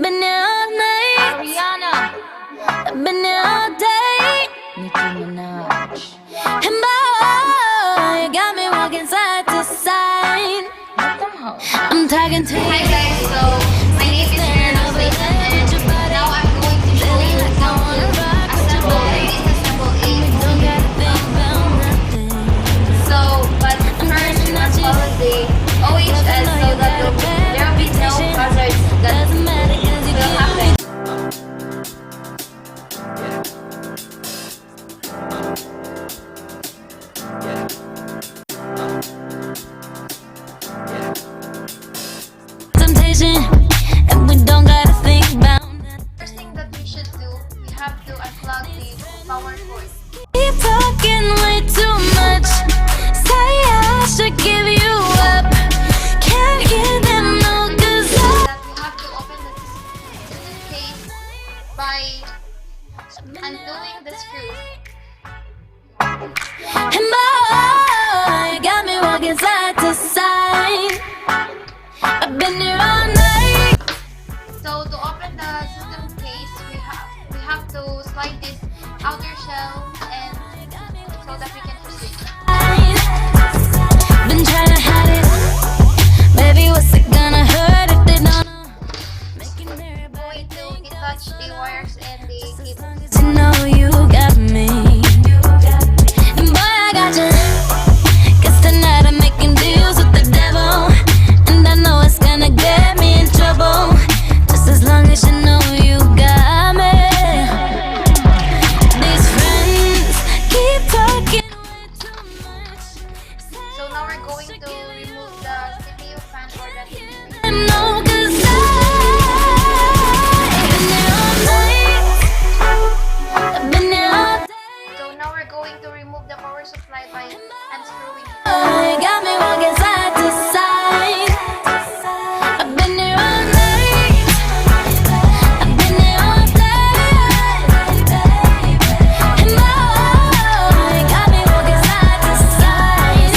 been here all night. Ariana. I've been here all day. Nicki Minaj. And boy, you got me walking side to side. I'm talking to you. Hi guys, so my name is Ariana Slayton and now I'm going to show you how to assemble a So, but first you must follow the OHS so that there will be no hazards that will happen. And we don't gotta think about First thing that we should do, we have to unplug the power cord. keep talking way too much. Say I should give you up. Can't hear them no cause That we have to open the case by undoing the screw. and boy, you got me walking side to side. I've been here all night. So to open the system case, we have to slide this outer shell and so that we can proceed. Been trying to hide it. Baby, what's it gonna hurt if they don't know? Making everybody Going to detach the wires and the cable. to know you got me. And boy, I got you. 'Cause tonight I'm making deals with the devil. And I know it's gonna get me in trouble. Just as long as you know you got me. These friends keep talking way too much. So now we're going to remove the CPU fan or the I know 'cause I've been there all night. I've been there all day. So now we're going to remove the power supply by unscrewing it. Oh, you got me walking side to side. I've been there all night. I've been there all day. And oh, you got me walking side to side.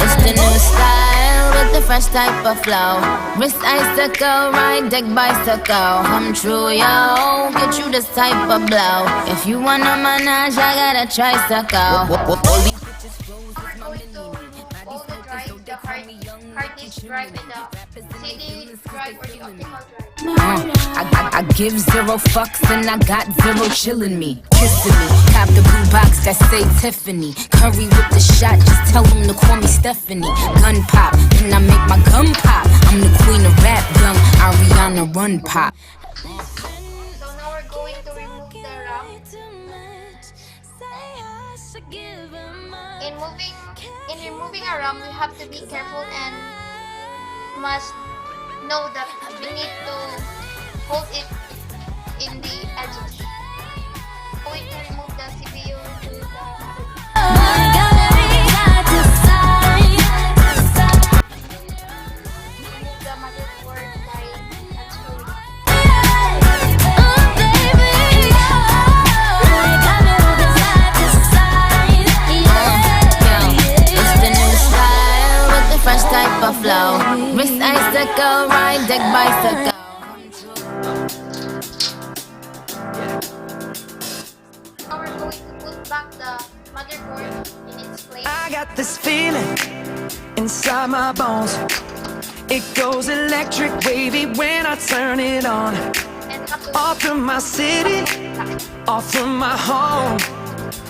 It's the new style with the fresh type of flow. Wrist icicle, ride deck bicycle. Come true, yo. Get you this type of blow. If you wanna manage, I got a tricycle. We're going to hold the drive, the hard disk drive and the CD drive or the optical drive. I give zero fucks and I got zero chillin' me, kissing me. Cop the blue box that say Tiffany. Curry with the shot, just tell them to call me Stephanie. Gun pop, then I make my gun pop. I'm the queen of rap, young Ariana Run Pop. So now we're going to remove the RAM. In removing a RAM, we have to be careful and must know that we need to hold it in the edges. Going to remove the CPU to the remove the motherboard by unscrewing. It's the new style with the fresh type of flow. Wrist icicle, ride deck bicycle. Now we're going to put back the motherboard in its place. I got this feeling inside my bones. It goes electric wavy when I turn it on. And have to Off from my city, off from my home.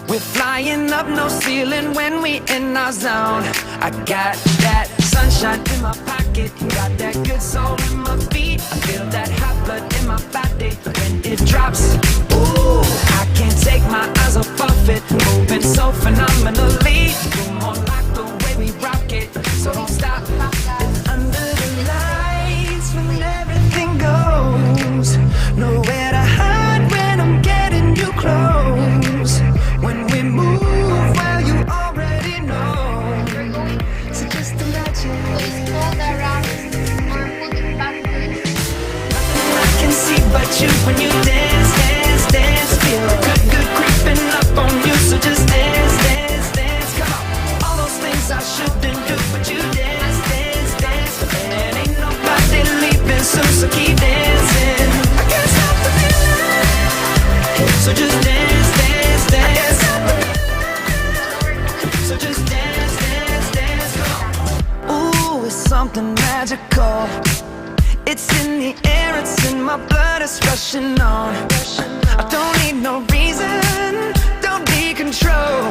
We're flying up no ceiling when we in our zone. I got that sunshine in my pocket, got that good soul in my feet. I feel that hot blood in my body when it drops. Ooh, I can't take my eyes off of it, moving so phenomenally. You're more like the way we rock it, so don't stop. And under the lights when everything goes, nowhere to hide when I'm getting you close. When we move, well you already know. we're going So just imagine. to install the RAM or put it back to its I can see but you when you dance, dance, dance. Feel good, good creeping up on you. So just dance, dance, dance. Come on. All those things I shouldn't do, but you dance, dance, dance. And ain't nobody leaving soon, so It's in the air, it's in my blood, it's rushing on. I don't need no reason, don't need control.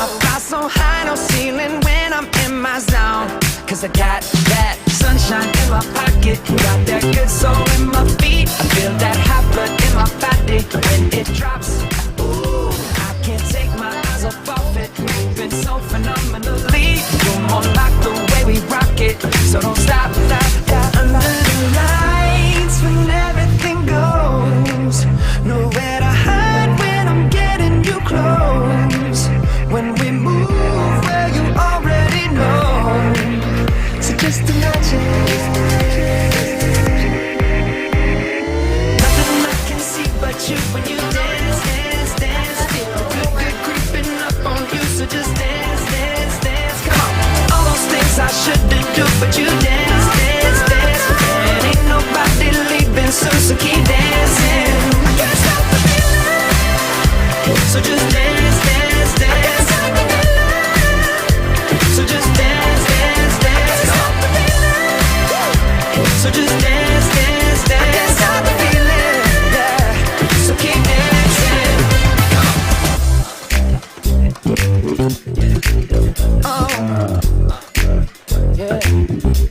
I fly so high, no ceiling when I'm in my zone. Cause I got that sunshine in my pocket, got that good soul in my feet. I feel that hot blood in my body when it drops. Ooh, I can't take my eyes off of it, moving so phenomenally. You're more like the way we rock it, so don't stop, stop, stop. Under the lights when everything goes, nowhere to hide when I'm getting you close. When we move where you already know, so just imagine. Nothing I can see but you when you dance, dance, dance. Feel good, good creeping up on you, so just dance, dance, dance. Come on, all those things I shouldn't do, but you dance, dance, dance. And ain't nobody leaving soon, so keep dancing. I can't stop the feeling, so just dance, dance, dance. So just dance, dance, dance. So just dance, dance, dance. I can't stop the feeling, yeah. So keep dancing. Oh, yeah,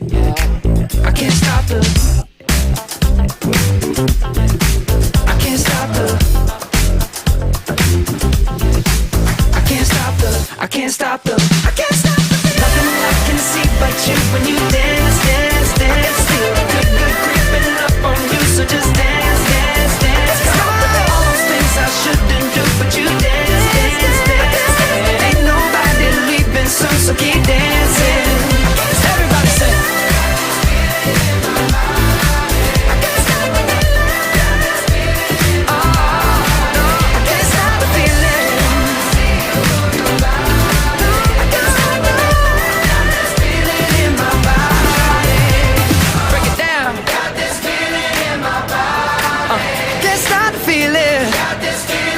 yeah. I can't stop the. I can't stop the. I can't stop the. I can't stop the. I can't stop the. Nothing I can see but you when you dance, dance, dance. Feel good, good creeping up on you, so just dance, dance, dance. Come on, all those things I shouldn't do, but you dance, dance, dance. Ain't nobody leaving soon, so keep dancing. Everybody say. I can't stop the feeling. Oh, no, I can't stop the feeling. I can't stop the feeling in my body. Break it down. Got this feeling in my body. Can't stop the feeling. Got this feeling.